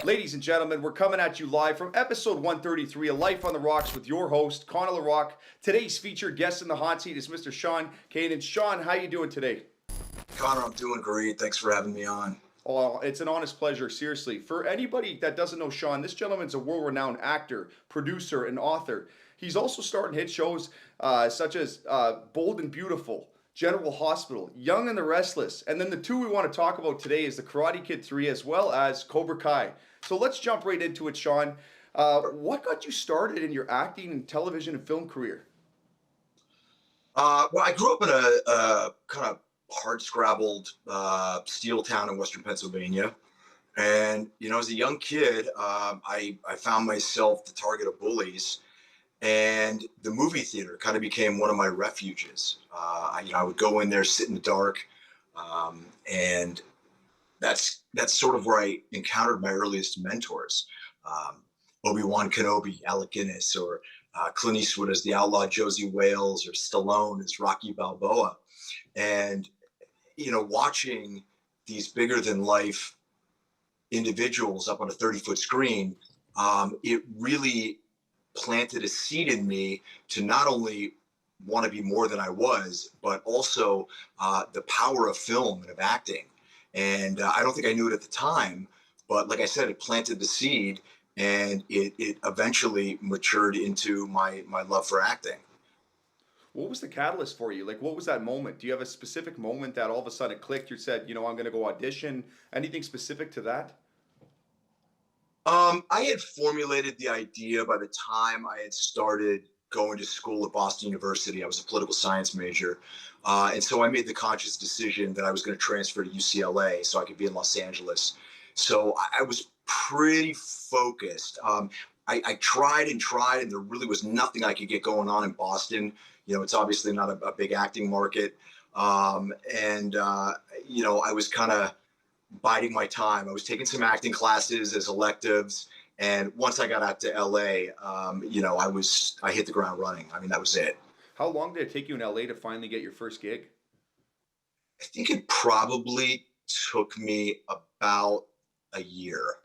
Ladies and gentlemen, we're coming at you live from episode 133 of Life on the Rocks with your host, Kanan Rocques. Today's featured guest in the hot seat is Mr. Sean Kanan. Sean, how you doing today? Connor, I'm doing great. Thanks for having me on. Oh, it's an honest pleasure, seriously. For anybody that doesn't know Sean, this gentleman's a world-renowned actor, producer, and author. He's also starred in hit shows such as Bold and Beautiful, General Hospital, Young and the Restless, and then the two we want to talk about today is the Karate Kid 3 as well as Cobra Kai. So let's jump right into it, Sean. What got you started in your acting and television and film career? Well, I grew up in a kind of hard-scrabbled steel town in Western Pennsylvania. And, as a young kid, I found myself the target of bullies. And the movie theater kind of became one of my refuges. I would go in there, sit in the dark, and that's sort of where I encountered my earliest mentors. Obi-Wan Kenobi, Alec Guinness, or Clint Eastwood as the outlaw Josie Wales, or Stallone as Rocky Balboa. And, watching these bigger than life individuals up on a 30-foot screen, it really planted a seed in me to not only want to be more than I was, but also the power of film and of acting. And I don't think I knew it at the time, but like I said, it planted the seed, and it eventually matured into my love for acting. What was the catalyst for you? Like, what was that moment? Do you have a specific moment that all of a sudden it clicked? You said, I'm going to go audition. Anything specific to that? I had formulated the idea by the time I had started going to school at Boston University. I was a political science major. And so I made the conscious decision that I was going to transfer to UCLA so I could be in Los Angeles. So I was pretty focused. I tried and tried, and there really was nothing I could get going on in Boston. It's obviously not a big acting market. I was kind of biding my time. I was taking some acting classes as electives. And once I got out to LA, I hit the ground running. I mean, that was it. How long did it take you in LA to finally get your first gig? I think it probably took me about a year.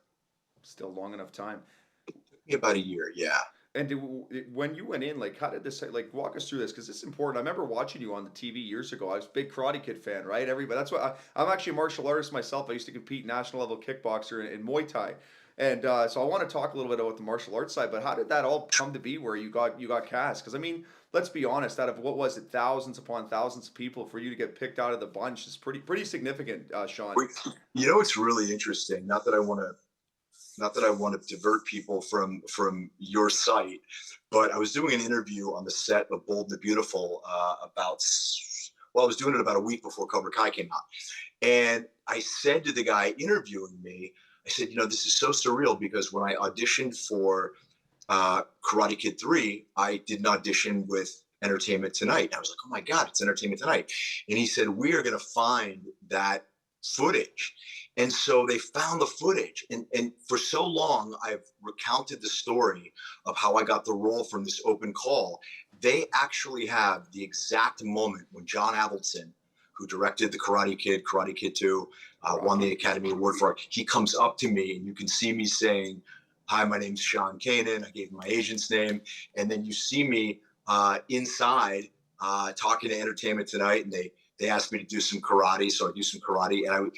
Still long enough time. It took me about a year, yeah. And when you went in, like, how did this, like, walk us through this? Because it's important. I remember watching you on the TV years ago. I was a big Karate Kid fan, right? Everybody. That's why I'm actually a martial artist myself. I used to compete national level kickboxer in Muay Thai. And so I want to talk a little bit about the martial arts side, but how did that all come to be where you got cast? Because I mean, let's be honest, out of what was it, thousands upon thousands of people, for you to get picked out of the bunch is pretty significant, Sean. It's really interesting. Not that I want to divert people from your site, but I was doing an interview on the set of Bold and the Beautiful I was doing it about a week before Cobra Kai came out. And I said to the guy interviewing me, I said, this is so surreal because when I auditioned for Karate Kid 3, I did an audition with Entertainment Tonight. I was like, oh my God, it's Entertainment Tonight. And he said, we are going to find that footage. And so they found the footage. And for so long, I've recounted the story of how I got the role from this open call. They actually have the exact moment when John Avildsen, who directed the Karate Kid 2, won the Academy Award for it. He comes up to me, and you can see me saying, hi, my name's Sean Kanan. I gave him my agent's name. And then you see me inside talking to Entertainment Tonight, and they asked me to do some karate, so I do some karate. And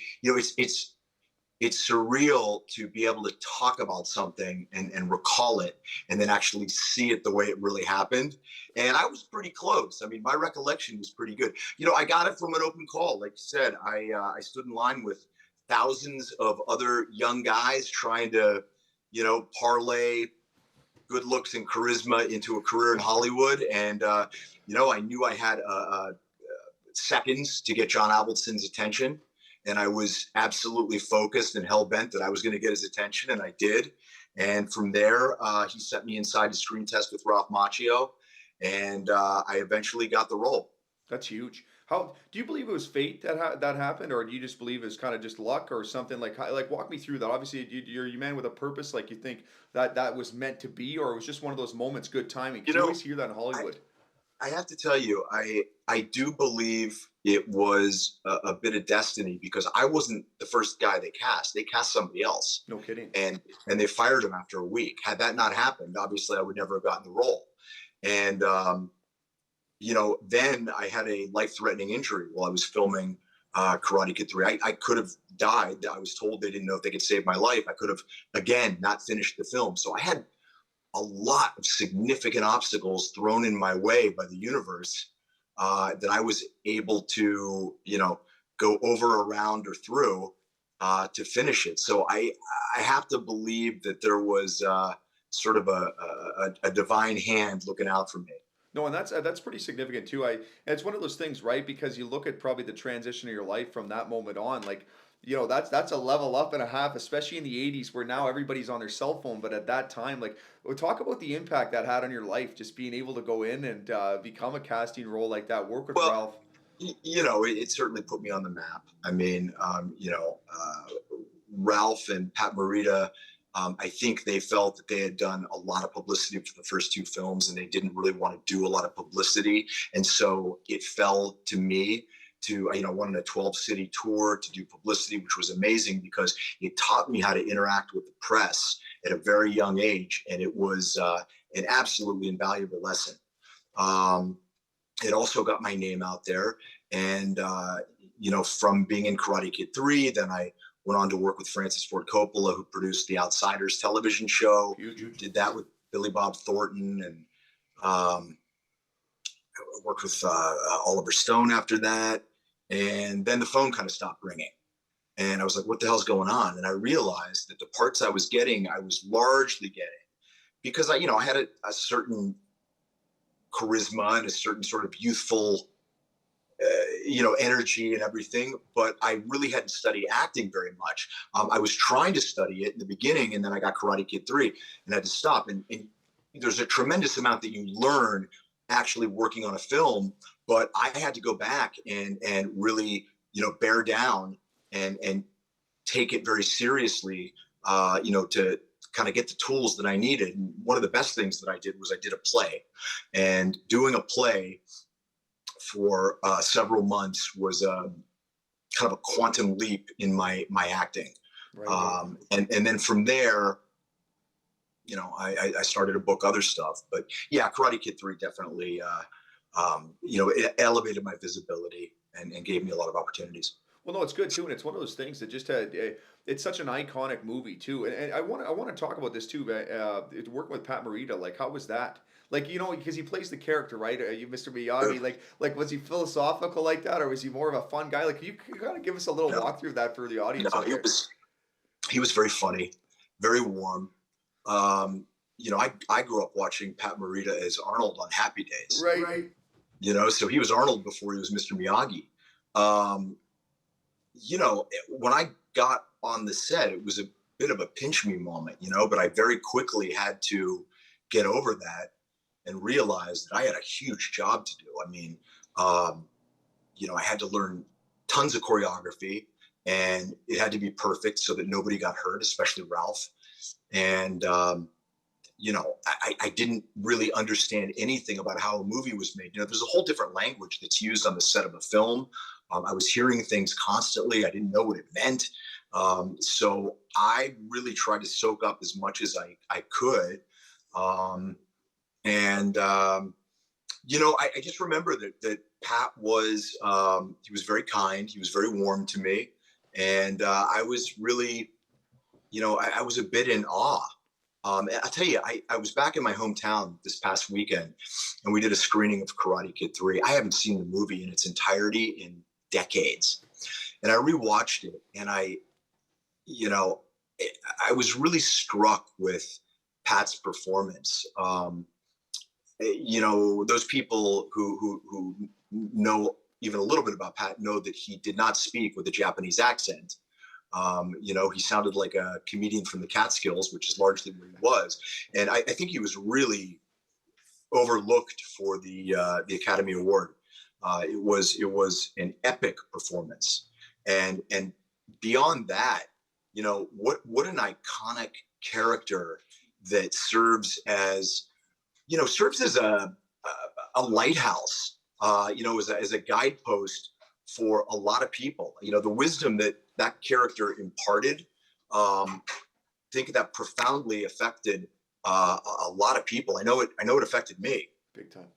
it's surreal to be able to talk about something and recall it and then actually see it the way it really happened. And I was pretty close. I mean, my recollection was pretty good. I got it from an open call. Like you said, I stood in line with thousands of other young guys trying to, parlay good looks and charisma into a career in Hollywood. And, I knew I had seconds to get John Avildsen's attention. And I was absolutely focused and hell-bent that I was going to get his attention, and I did. And from there, he sent me inside to screen test with Ralph Macchio, and I eventually got the role. That's huge. How do you believe it was fate that happened, or do you just believe it's kind of just luck or something? Like walk me through that. Obviously, you're a man with a purpose. Like you think that was meant to be, or it was just one of those moments, good timing. 'Cause you always hear that in Hollywood. I have to tell you, I do believe it was a bit of destiny because I wasn't the first guy they cast. They cast somebody else, No kidding. and they fired him after a week. Had that not happened, obviously I would never have gotten the role. And then I had a life-threatening injury while I was filming Karate Kid 3. I could have died. I was told they didn't know if they could save my life. I could have, again, not finished the film. So I had a lot of significant obstacles thrown in my way by the universe that I was able to, go over, around, or through to finish it. So I have to believe that there was sort of a divine hand looking out for me. No, and that's pretty significant too. And it's one of those things, right? Because you look at probably the transition of your life from that moment on, like, that's a level up and a half, especially in the '80s where now everybody's on their cell phone. But at that time, like, we'll talk about the impact that had on your life, just being able to go in and become a casting role like that, work with Well, Ralph. it certainly put me on the map. I mean, Ralph and Pat Morita, I think they felt that they had done a lot of publicity for the first two films and they didn't really want to do a lot of publicity. And so it fell to me to, went on a 12-city tour to do publicity, which was amazing because it taught me how to interact with the press at a very young age. And it was an absolutely invaluable lesson. Um, it also got my name out there. And, from being in Karate Kid 3, then I went on to work with Francis Ford Coppola, who produced the Outsiders television show. Huge. Did that with Billy Bob Thornton, and worked with Oliver Stone after that. And then the phone kind of stopped ringing. And I was like, what the hell's going on? And I realized that the parts I was getting, I was largely getting because I had a certain charisma and a certain sort of youthful energy and everything, but I really hadn't studied acting very much. I was trying to study it in the beginning, and then I got Karate Kid 3 and had to stop. And there's a tremendous amount that you learn actually working on a film, but I had to go back and really, bear down and take it very seriously, to kind of get the tools that I needed. And one of the best things that I did was I did a play, and doing a play for several months was kind of a quantum leap in my acting. Right. And then from there, I started to book other stuff. But yeah, Karate Kid 3 definitely, it elevated my visibility and gave me a lot of opportunities. Well, no, it's good too, and it's one of those things that just had. It's such an iconic movie too, and I want to talk about this too. Working with Pat Morita, like, how was that? Like, because he plays the character, right? You, Mr. Miyagi, like was he philosophical like that, or was he more of a fun guy? Like, you kind of give us a little No, walkthrough of that for the audience no, out there. he was very funny, very warm. I grew up watching Pat Morita as Arnold on Happy Days. Right. So he was Arnold before he was Mr. Miyagi. Um, when I got on the set, it was a bit of a pinch me moment, but I very quickly had to get over that and realize that I had a huge job to do. I mean, I had to learn tons of choreography and it had to be perfect so that nobody got hurt, especially Ralph. And, I didn't really understand anything about how a movie was made. There's a whole different language that's used on the set of a film. I was hearing things constantly. I didn't know what it meant. So I really tried to soak up as much as I could. I just remember that Pat was, he was very kind. He was very warm to me. And I was really, I was a bit in awe. I'll tell you, I was back in my hometown this past weekend and we did a screening of Karate Kid 3. I haven't seen the movie in its entirety in decades. And I rewatched it and you know, I was really struck with Pat's performance. Those people who know even a little bit about Pat know that he did not speak with a Japanese accent. He sounded like a comedian from the Catskills, which is largely where he was. And I think he was really overlooked for the Academy Award. It was an epic performance, and beyond that, what an iconic character that serves as a a lighthouse, as a guidepost for a lot of people. The wisdom that that character imparted, um, think that profoundly affected a lot of people. I know it affected me. Big time.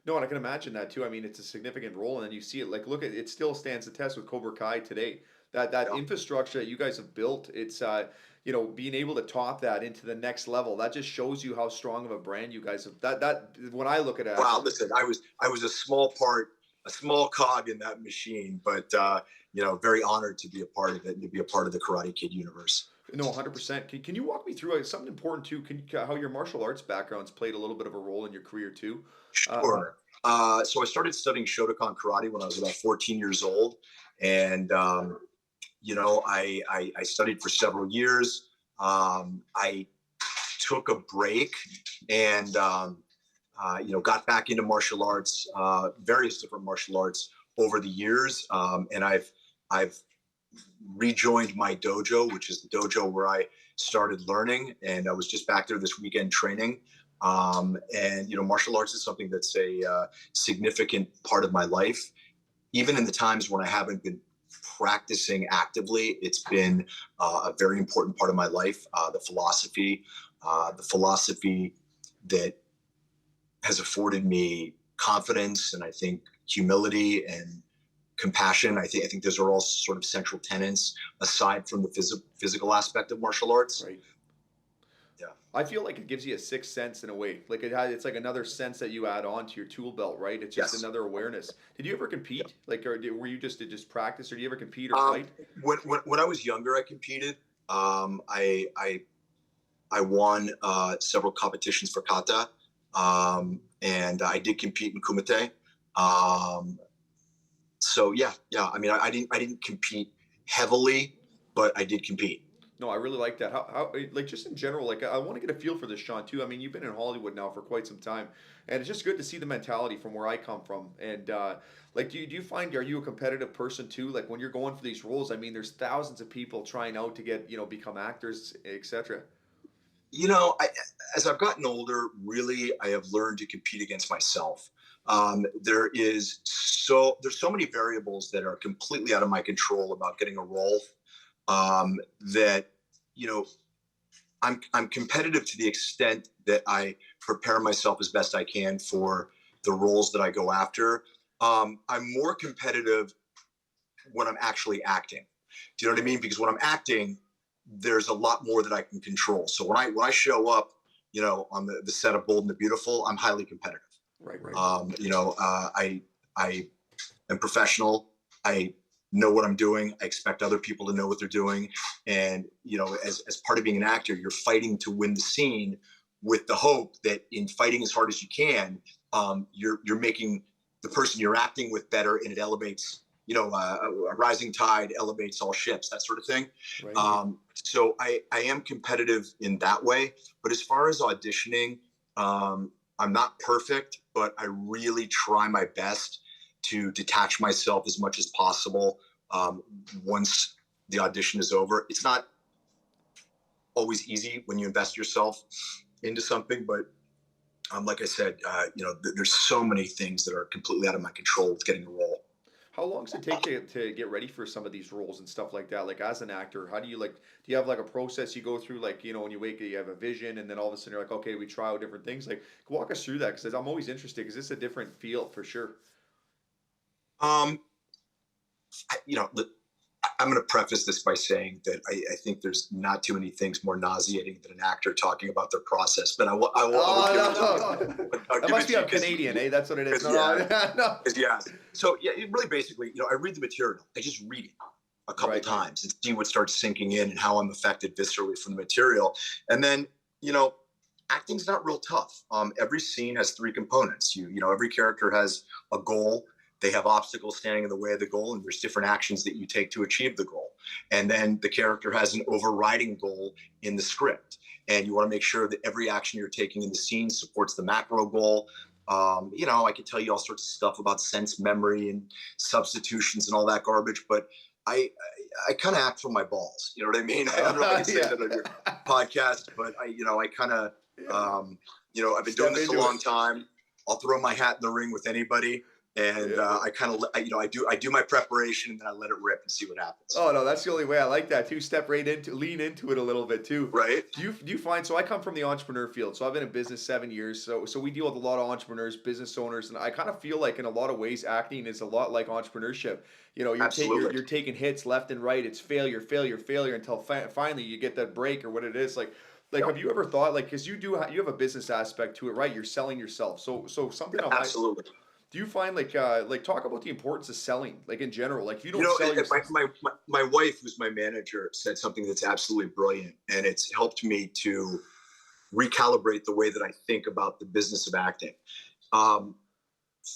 No, and I can imagine that too. I mean, it's a significant role, and then you see it. Like, look at it; still stands the test with Cobra Kai today. That Yeah. infrastructure that you guys have built, it's being able to top that into the next level. That just shows you how strong of a brand you guys have. That when I look at it, Wow. Listen, I was a small part, a small cog in that machine, but very honored to be a part of it and to be a part of the Karate Kid universe. no, 100%. Can you walk me through something important too? How your martial arts backgrounds played a little bit of a role in your career too? Sure. So I started studying Shotokan karate when I was about 14 years old, and I studied for several years. I took a break and got back into martial arts, various different martial arts over the years, and I've rejoined my dojo, which is the dojo where I started learning, and I was just back there this weekend training. And martial arts is something that's a significant part of my life. Even in the times when I haven't been practicing actively, it's been a very important part of my life. The philosophy that has afforded me confidence, and I think humility and compassion. I think those are all sort of central tenets aside from the physical aspect of martial arts. Right. Yeah. I feel like it gives you a sixth sense in a way. Like it's like another sense that you add on to your tool belt, right? It's just Yes. another awareness. Did you ever compete? Like, were you just practice, or do you ever compete or Um, fight? when I was younger, I competed. I won several competitions for kata, and I did compete in kumite. Um, so yeah. I mean, I didn't compete heavily, but I did compete. No, I really like that. Like just in general, like I want to get a feel for this, Sean, too. I mean, you've been in Hollywood now for quite some time, and it's just good to see the mentality from where I come from. And like, do you find are you a competitive person too? Like when you're going for these roles, I mean, there's thousands of people trying out to get become actors, etc. As I've gotten older, really, I have learned to compete against myself. There's so many variables that are completely out of my control about getting a role, that you know I'm competitive to the extent that I prepare myself as best I can for the roles that I go after. I'm more competitive when I'm actually acting. Do you know what I mean? Because when I'm acting, there's a lot more that I can control. So when I show up, on the set of Bold and the Beautiful, I'm highly competitive. Right, right. I am professional. I know what I'm doing. I expect other people to know what they're doing. And as part of being an actor, you're fighting to win the scene with the hope that in fighting as hard as you can, you're making the person you're acting with better, and it elevates. A rising tide elevates all ships, that sort of thing. Right, right. So I am competitive in that way. But as far as auditioning, I'm not perfect, but I really try my best to detach myself as much as possible once the audition is over. It's not always easy when you invest yourself into something, but like I said, there's so many things that are completely out of my control with getting a role. How long does it take to get ready for some of these roles and stuff like that? Like as an actor, how do you like? Do you have like a process you go through? Like when you wake, you have a vision, and then all of a sudden you're like, okay, we try out different things. Like walk us through that because I'm always interested because it's a different feel for sure. Um, I'm going to preface this by saying that I think there's not too many things more nauseating than an actor talking about their process. But I will give it to Oh you. no, I'll that give must it be to you I'm Canadian, eh? That's what it is. No, yeah, no, no. yeah. So yeah, really basically, I read the material. I just read it a couple Right, right. times and see what starts sinking in and how I'm affected viscerally from the material. And then, acting's not real tough. Every scene has three components. Every character has a goal. They have obstacles standing in the way of the goal, and there's different actions that you take to achieve the goal. And then the character has an overriding goal in the script, and you want to make sure that every action you're taking in the scene supports the macro goal. I could tell you all sorts of stuff about sense memory and substitutions and all that garbage, but I kind of act from my balls. You know what I mean? I don't know if I can say Yeah. that on your podcast, but I kind of, I've been doing Step this a into long it. time. I'll throw my hat in the ring with anybody. And Yeah. I kind of, I do my preparation and then I let it rip and see what happens. Oh no, that's the only way. I like that too. Step right into, lean into it a little bit too. Right? Do you find? So I come from the entrepreneur field. So I've been in business 7 years. So we deal with a lot of entrepreneurs, business owners, and I kind of feel like in a lot of ways, acting is a lot like entrepreneurship. You're Absolutely. you're taking hits left and right. It's failure, failure, failure until finally you get that break or what it is. Like Yep. have you ever thought like because you have a business aspect to it, right? You're selling yourself. So something on my Absolutely. do you find like talk about the importance of selling like in general? Like if you You don't know, sell my, yourself. my wife, who's my manager, said something that's absolutely brilliant. And it's helped me to recalibrate the way that I think about the business of acting. Um,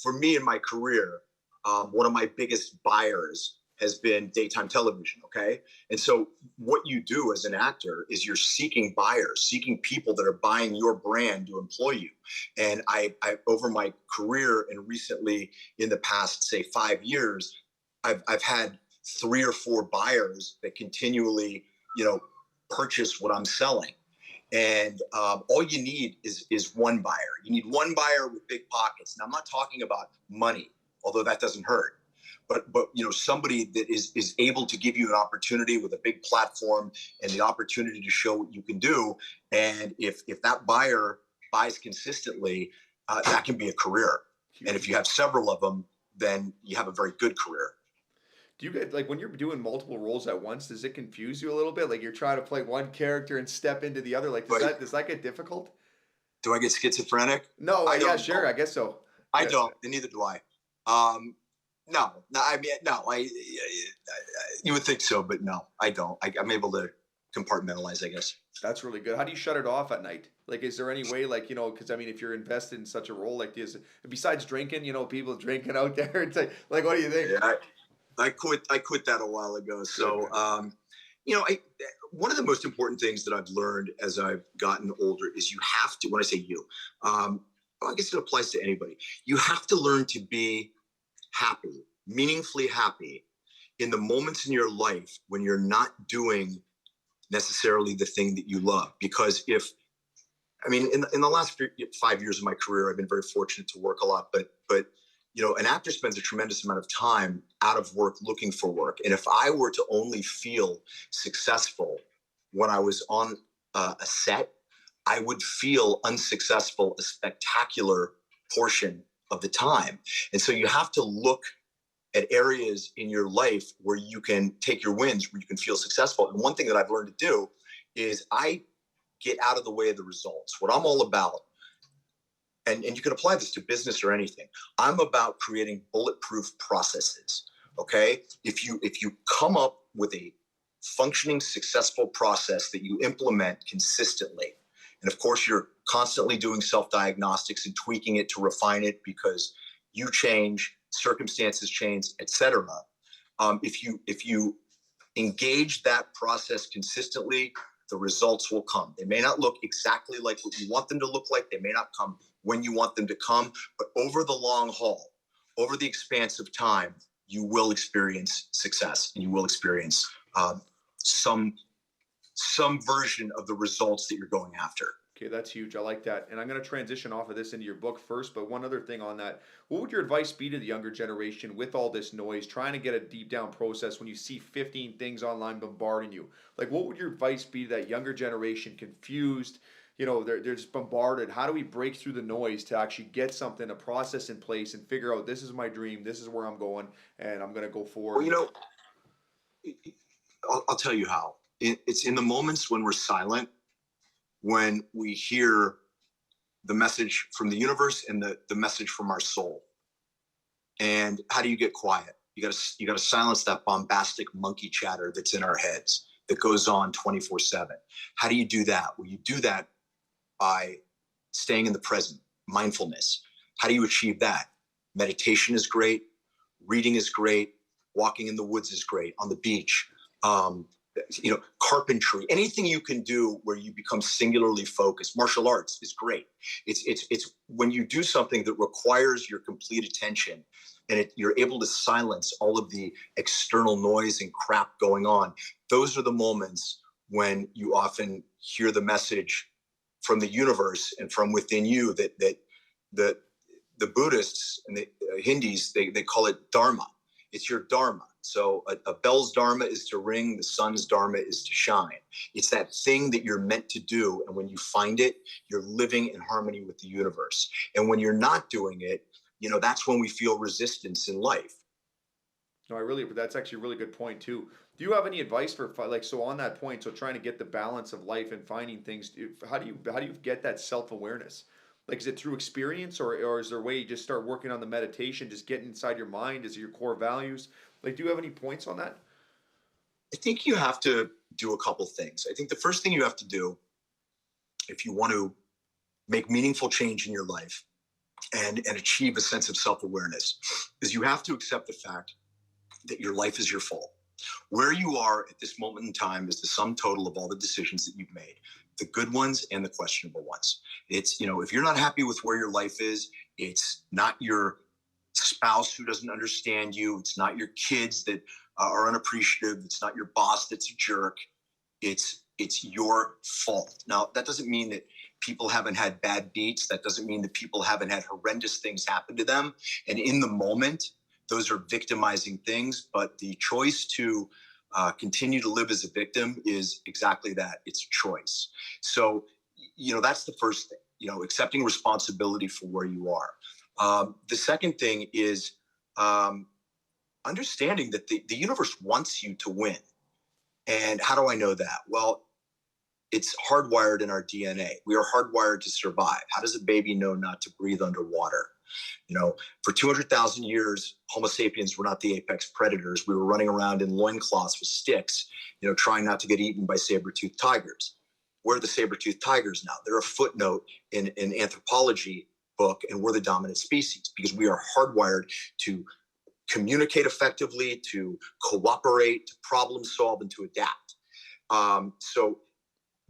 for me in my career, one of my biggest buyers has been daytime television. Okay. And so what you do as an actor is you're seeking buyers, seeking people that are buying your brand to employ you. And I over my career and recently in the past, say 5 years, I've had 3 or 4 buyers that continually, you know, purchase what I'm selling. And all you need is one buyer. You need one buyer with big pockets. Now I'm not talking about money, although that doesn't hurt. But somebody that is able to give you an opportunity with a big platform and the opportunity to show what you can do. And if that buyer buys consistently, that can be a career. And if you have several of them, then you have a very good career. Do you get like when you're doing multiple roles at once, does it confuse you a little bit? Like you're trying to play one character and step into the other. Like But does that get difficult? do I get schizophrenic? No, I yeah, don't sure, know. I guess so. I Yeah, don't, and neither do I. Um, no, no, I mean, no, you would think so, but no, I don't. I'm able to compartmentalize, I guess. that's really good. How do you shut it off at night? Like, is there any way, like, because I mean, if you're invested in such a role like this, besides drinking, people drinking out there, it's like what do you think? Yeah, I quit that a while ago. Good So, man. one of the most important things that I've learned as I've gotten older is you have to. When I say you, well, I guess it applies to anybody. You have to learn to be happy, meaningfully happy, in the moments in your life when you're not doing necessarily the thing that you love. Because in the last 5 years of my career, I've been very fortunate to work a lot, but an actor spends a tremendous amount of time out of work looking for work. And if I were to only feel successful when I was on a set, I would feel unsuccessful a spectacular portion of the time. And so you have to look at areas in your life where you can take your wins, where you can feel successful. And one thing that I've learned to do is I get out of the way of the results. What I'm all about, and you can apply this to business or anything, I'm about creating bulletproof processes. Okay. If you come up with a functioning, successful process that you implement consistently, and of course you're constantly doing self-diagnostics and tweaking it to refine it because you change, circumstances change, etc. If you engage that process consistently, the results will come. They may not look exactly like what you want them to look like. They may not come when you want them to come, but over the long haul, over the expanse of time, you will experience success and you will experience some version of the results that you're going after. Okay, that's huge. I like that. And I'm going to transition off of this into your book first. But one other thing on that, what would your advice be to the younger generation with all this noise, trying to get a deep down process when you see 15 things online bombarding you? Like, what would your advice be to that younger generation confused? They're just bombarded. How do we break through the noise to actually get something, a process in place and figure out this is my dream, this is where I'm going, and I'm going to go Well, forward? I'll tell you how. It's in the moments when we're silent, when we hear the message from the universe and the message from our soul. And how do you get quiet? You gotta silence that bombastic monkey chatter that's in our heads that goes on 24/7. How do you do that? Well, you do that by staying in the present, mindfulness. How do you achieve that? Meditation is great, reading is great, walking in the woods is great, on the beach. Um, Carpentry, anything you can do where you become singularly focused. Martial arts is great. It's when you do something that requires your complete attention, and you're able to silence all of the external noise and crap going on. Those are the moments when you often hear the message from the universe and from within you that the Buddhists and the Hindus, they call it dharma. It's your dharma. So a bell's dharma is to ring, the sun's dharma is to shine. It's that thing that you're meant to do. And when you find it, you're living in harmony with the universe. And when you're not doing it, that's when we feel resistance in life. No, that's actually a really good point too. Do you have any advice for like, so on that point, so trying to get the balance of life and finding things, how do you get that self-awareness? Like, is it through experience, or is there a way you just start working on the meditation, just getting inside your mind? Is it your core values? Like, do you have any points on that? I think you have to do a couple things. I think the first thing you have to do, if you want to make meaningful change in your life and achieve a sense of self-awareness, is you have to accept the fact that your life is your fault. Where you are at this moment in time is the sum total of all the decisions that you've made, the good ones and the questionable ones. It's, if you're not happy with where your life is, it's not your spouse who doesn't understand you. It's not your kids that are unappreciative. It's not your boss that's a jerk. It's your fault. Now, that doesn't mean that people haven't had bad beats. That doesn't mean that people haven't had horrendous things happen to them. And in the moment, those are victimizing things. But the choice to continue to live as a victim is exactly that. It's a choice. So, that's the first thing, accepting responsibility for where you are. The second thing is understanding that the universe wants you to win. And how do I know that? Well, it's hardwired in our DNA. We are hardwired to survive. How does a baby know not to breathe underwater? For 200,000 years, Homo sapiens were not the apex predators. We were running around in loincloths with sticks, trying not to get eaten by saber-toothed tigers. Where are the saber-toothed tigers now? They're a footnote in an anthropology book, and we're the dominant species because we are hardwired to communicate effectively, to cooperate, to problem solve, and to adapt. So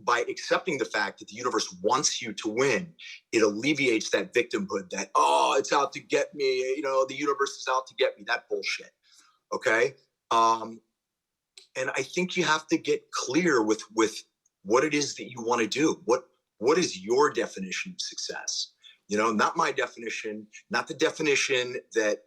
by accepting the fact that the universe wants you to win, it alleviates that victimhood that, it's out to get me, the universe is out to get me, that bullshit. Okay. And I think you have to get clear with what it is that you want to do. What is your definition of success? Not my definition, not the definition that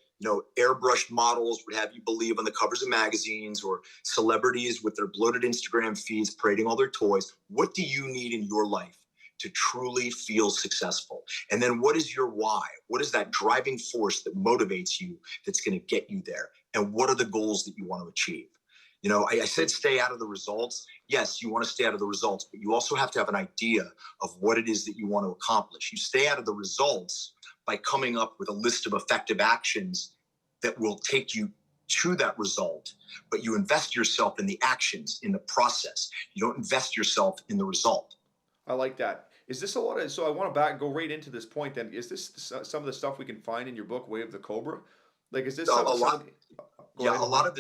airbrushed models would have you believe on the covers of magazines, or celebrities with their bloated Instagram feeds parading all their toys. What do you need in your life to truly feel successful? And then what is your why? What is that driving force that motivates you, that's going to get you there? And what are the goals that you want to achieve? I said stay out of the results. Yes, you want to stay out of the results, but you also have to have an idea of what it is that you want to accomplish. You stay out of the results by coming up with a list of effective actions that will take you to that result, but you invest yourself in the actions, in the process. You don't invest yourself in the result. I like that. Is this a lot of, so I want to go right into this point then. Is this some of the stuff we can find in your book, Way of the Cobra? Like, is this A some lot. of the, Yeah, ahead. a lot of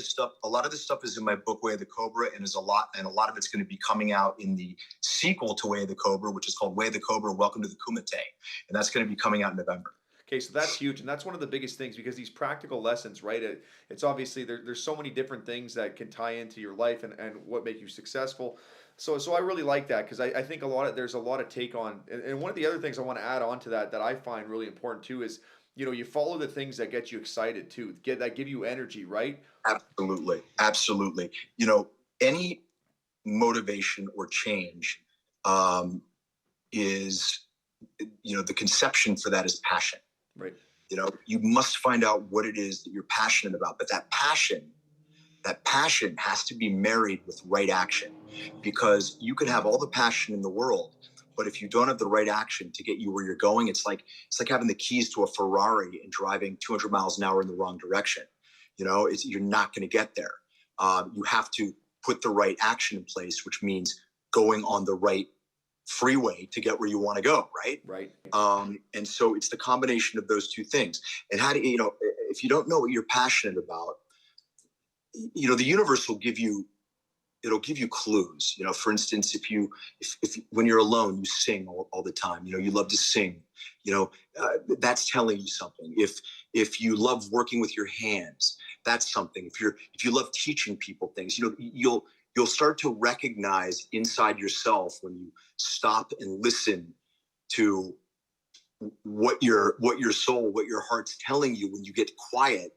this stuff is in my book, Way of the Cobra, and a lot of it's going to be coming out in the sequel to Way of the Cobra, which is called Way of the Cobra, Welcome to the Kumite. And that's going to be coming out in November. Okay, so that's huge, and that's one of the biggest things, because these practical lessons, right? It's obviously there's so many different things that can tie into your life and what make you successful. So I really like that, because I think there's a lot of take on, and one of the other things I want to add on to that I find really important too is, you follow the things that get you excited too, that give you energy, right? Absolutely, absolutely. Any motivation or change is, the conception for that is passion. Right. You must find out what it is that you're passionate about, but that passion has to be married with right action, because you can have all the passion in the world, but if you don't have the right action to get you where you're going, it's like having the keys to a Ferrari and driving 200 miles an hour in the wrong direction. You're not going to get there. You have to put the right action in place, which means going on the right freeway to get where you want to go, right? Right. And so it's the combination of those two things. And how do if you don't know what you're passionate about, the universe will give you, it'll give you clues. For instance, if when you're alone, you sing all the time. You love to sing. That's telling you something. If you love working with your hands, that's something. If you love teaching people things, you'll start to recognize inside yourself, when you stop and listen to what your soul, what your heart's telling you. When you get quiet,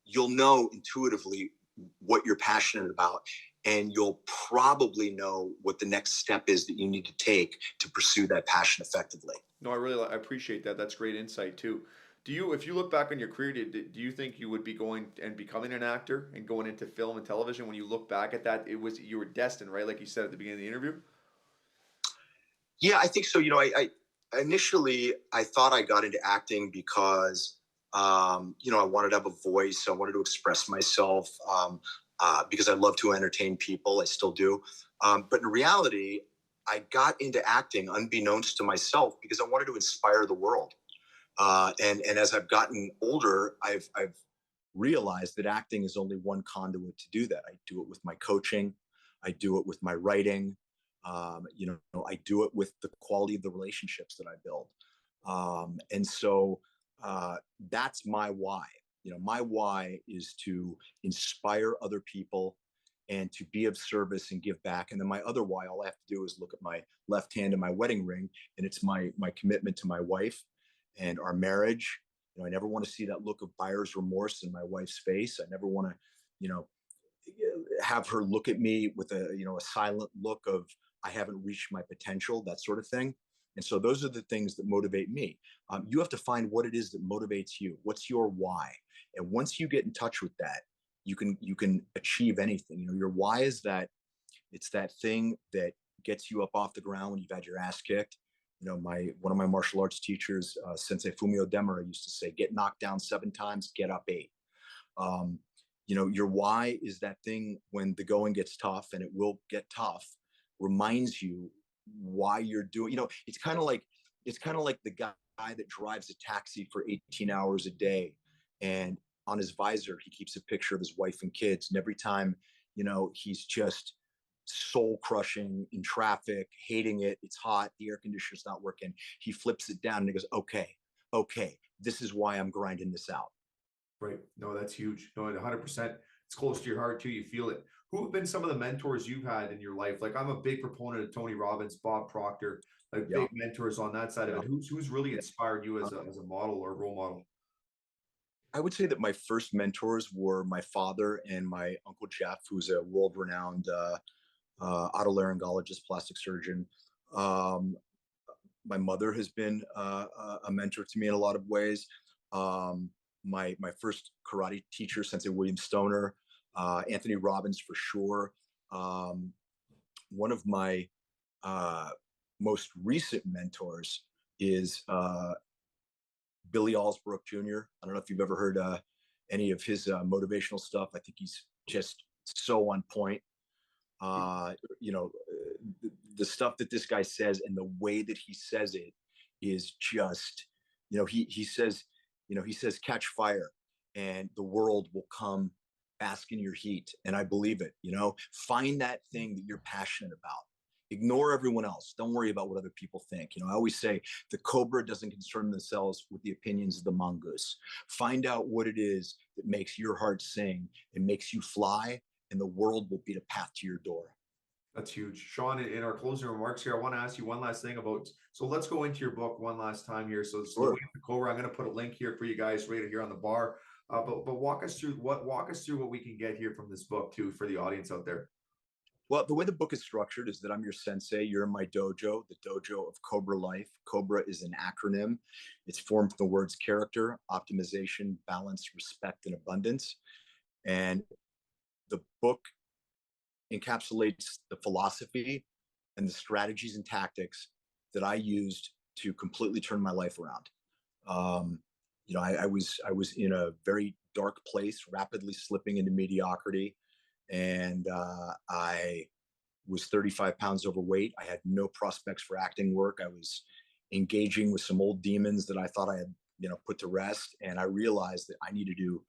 you'll know intuitively what you're passionate about, and you'll probably know what the next step is that you need to take to pursue that passion effectively. No, I really I appreciate that. That's great insight too. Do you, if you look back on your career, do you think you would be going and becoming an actor and going into film and television? When you look back at that, it was, you were destined, right? Like you said at the beginning of the interview. Yeah, I think so. I initially I thought I got into acting because I wanted to have a voice. I wanted to express myself because I love to entertain people. I still do. But in reality, I got into acting unbeknownst to myself because I wanted to inspire the world. And as I've gotten older, I've realized that acting is only one conduit to do that. I do it with my coaching, I do it with my writing, I do it with the quality of the relationships that I build. And so that's my why. My why is to inspire other people and to be of service and give back. And then my other why, all I have to do is look at my left hand and my wedding ring, and it's my commitment to my wife and our marriage. I never want to see that look of buyer's remorse in my wife's face. I never want to, you know, have her look at me with a silent look of I haven't reached my potential, that sort of thing. And so those are the things that motivate me. You have to find what it is that motivates you. What's your why? And once you get in touch with that, you can achieve anything. Your why is that it's that thing that gets you up off the ground when you've had your ass kicked. My one of my martial arts teachers, Sensei Fumio Demura, used to say, "Get knocked down 7 times, get up 8." Um, your why is that thing when the going gets tough, and it will get tough. Reminds you why you're doing. It's kind of like the guy that drives a taxi for 18 hours a day, and on his visor he keeps a picture of his wife and kids, and every time he's just soul crushing in traffic, hating it, it's hot, the air conditioner's not working, he flips it down and he goes, okay, this is why I'm grinding this out. Right. No, that's huge. No, 100%. It's close to your heart too. You feel it. Who have been some of the mentors you've had in your life? Like I'm a big proponent of Tony Robbins, Bob Proctor, like Yeah, big mentors on that side of yeah, it. Who's really yeah. inspired you as a model or a role model? I would say that my first mentors were my father and my uncle Jeff, who's a world-renowned otolaryngologist, plastic surgeon. Um, my mother has been a mentor to me in a lot of ways. My first karate teacher, Sensei William Stoner, Anthony Robbins for sure. Um, One of my uh, most recent mentors is Billy Allsbrook Jr. I don't know if you've ever heard any of his motivational stuff. I think he's just so on point. Uh, you know, the stuff that this guy says and the way that he says it is just, he says catch fire, and the world will come bask in your heat. And I believe it. Find that thing that you're passionate about. Ignore everyone else. Don't worry about what other people think. I always say the cobra doesn't concern themselves with the opinions of the mongoose. Find out what it is that makes your heart sing and makes you fly, and the world will be the path to your door. That's huge. Sean, in our closing remarks here, I want to ask you one last thing about, so let's go into your book one last time here. So it's The Way Sure. of the Cobra. I'm going to put a link here for you guys right here on the bar. But walk us through what we can get here from this book too for the audience out there. Well, the way the book is structured is that I'm your sensei, you're in my dojo, the dojo of Cobra Life. Cobra is an acronym. It's formed from the words character, optimization, balance, respect, and abundance. And the book encapsulates the philosophy and the strategies and tactics that I used to completely turn my life around. Um, I was in a very dark place, rapidly slipping into mediocrity, and I was 35 pounds overweight. I had no prospects for acting work. I was engaging with some old demons that I thought I had, put to rest, and I realized that I needed to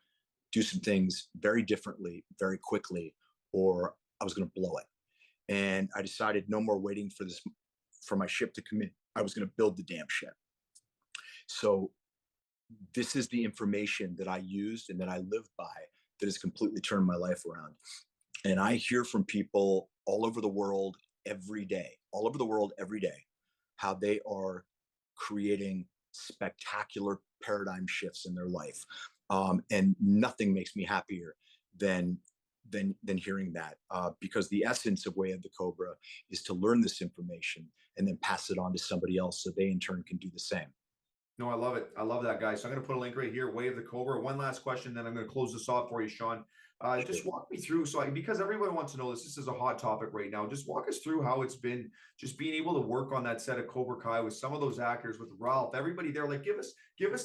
do some things very differently, very quickly, or I was going to blow it. And I decided no more waiting for my ship to come in. I was going to build the damn ship. So this is the information that I used and that I live by that has completely turned my life around. And I hear from people all over the world every day, all over the world every day, how they are creating spectacular paradigm shifts in their life. And nothing makes me happier than than hearing that, because the essence of Way of the Cobra is to learn this information and then pass it on to somebody else so they in turn can do the same. No, I love it. I love that, guy. So I'm going to put a link right here, Way of the Cobra. One last question, then I'm going to close this off for you, Sean. Just Sure. walk me through. So, because everyone wants to know this, this is a hot topic right now. Just walk us through how it's been, just being able to work on that set of Cobra Kai with some of those actors, with Ralph, everybody there. Like, give us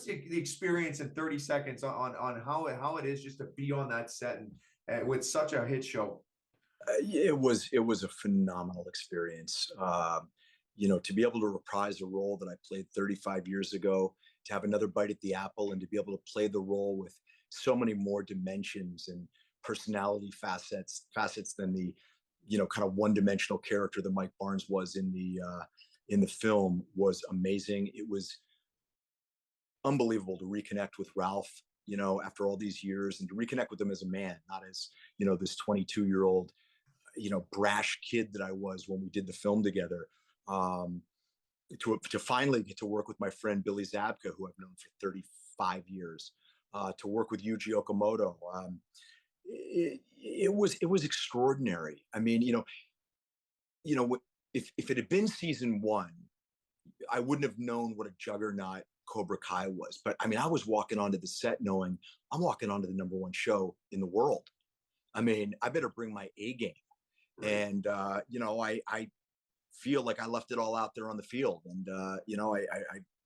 the experience in 30 seconds on how it is just to be on that set and with such a hit show. It was a phenomenal experience. To be able to reprise a role that I played 35 years ago, to have another bite at the apple, and to be able to play the role with so many more dimensions and personality facets than the kind of one dimensional character that Mike Barnes was in the film was amazing. It was unbelievable to reconnect with Ralph, after all these years, and to reconnect with him as a man, not as this 22-year-old brash kid that I was when we did the film together. Um, to finally get to work with my friend Billy Zabka, who I've known for 35 years, to work with Yuji Okamoto. It was extraordinary. I mean, if it had been season one, I wouldn't have known what a juggernaut Cobra Kai was. But I mean, I was walking onto the set knowing I'm walking onto the number one show in the world. I mean, I better bring my A game. Right. And I feel like I left it all out there on the field, and I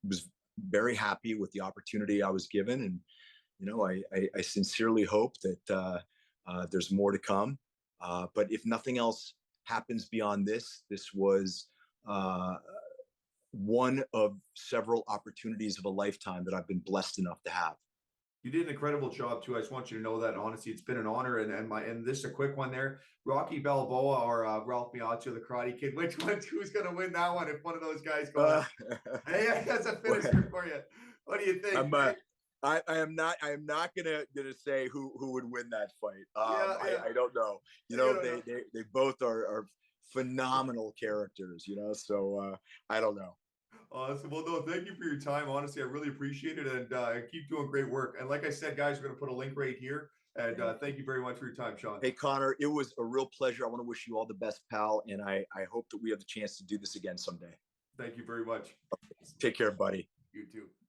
was very happy with the opportunity I was given, and I sincerely hope that there's more to come. But if nothing else happens beyond this, this was uh, one of several opportunities of a lifetime that I've been blessed enough to have. You did an incredible job too. I just want you to know that, honestly, it's been an honor. And this is a quick one there. Rocky Balboa or Ralph Macchio, the Karate Kid. Which one? Who's going to win that one if one of those guys go in? Uh, Hey, that's a finisher for you. What do you think? I'm I am not gonna say who would win that fight. Yeah, yeah. I don't know. You don't know. They both are phenomenal characters. So I don't know. Awesome. Well, no, thank you for your time. Honestly, I really appreciate it, and keep doing great work. And like I said, guys, we're going to put a link right here. And thank you very much for your time, Sean. Hey Connor, it was a real pleasure. I want to wish you all the best, pal, and I hope that we have the chance to do this again someday. Thank you very much. Take care, buddy. You too.